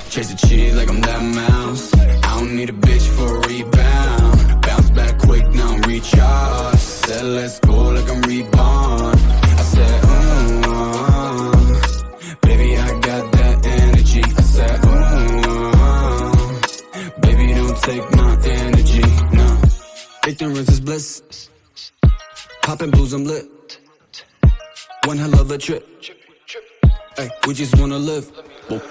chase the cheese like I'm that mouse. I don't need a bitch for a rebound. Bounce back quick, now I'm recharged. Said let's go like I'm reborn. I said, baby, I got that energy. I said, baby, don't take my energy, no. Ignorance is bliss. Poppin' booze, I'm lit. One hell of a trip. Ay, we just wanna live. But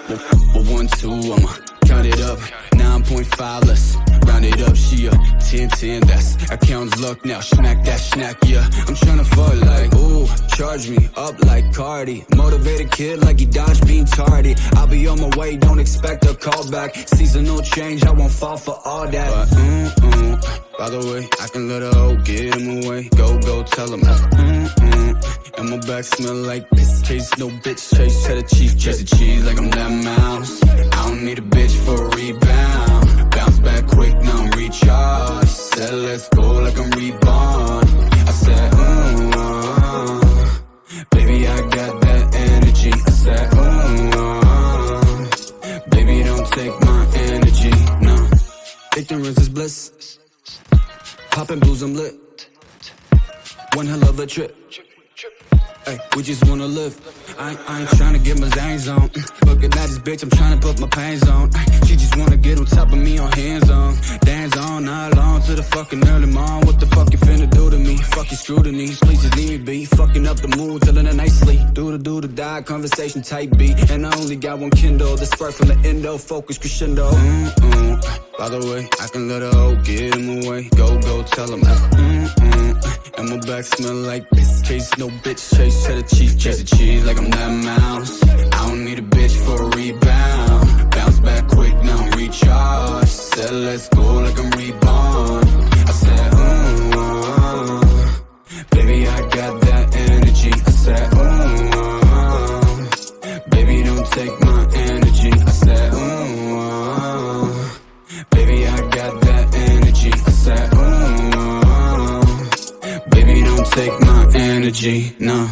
1, 2, I'ma count it up. 9.5, let's round it up. She a 10, that's account's luck now. Smack that snack, yeah. I'm tryna fuck like, ooh, charge me up like Cardi. Motivated kid like he dodged being tardy. I'll be on my way, don't expect a call back. Seasonal change, I won't fall for all that. But, by the way, I can let a hoe get him away. Go, tell him. And my back smell like piss. Chase no bitch, chase cheddar chief. Chase the cheese like I'm that mouse. I don't need a bitch for a rebound. Bounce back quick, now I'm recharged. Said let's go like I'm reborn. I said, baby, I got that energy. I said, baby, don't take my energy, no. Ignorance is bliss. Poppin' booze, I'm lit. One hell of a trip. Ay, we just wanna live. I ain't tryna get my zangs on. Looking at this bitch, I'm tryna put my pains on. She just wanna get on top of me on hands on. Dance on, not long to the fucking early morn. What the fuck you finna do to me? Fucking scrutiny. Please just leave me be. Fucking up the mood, telling her nicely. Do the die, conversation type B. And I only got one Kindle. The spark from the endo, focus crescendo. By the way, I can let a hoe get him away. Go, tell him. And my back smell like piss. Chase no bitch, chase cheddar cheese. Chase the cheese like I'm that mouse. I don't need a bitch for a rebound. Bounce back quick, now I'm recharged. Said let's go like I'm reborn. I said, baby, I got that energy. I said, baby, don't take my energy. I said, baby, I got that energy. I said, baby, don't take my energy, no.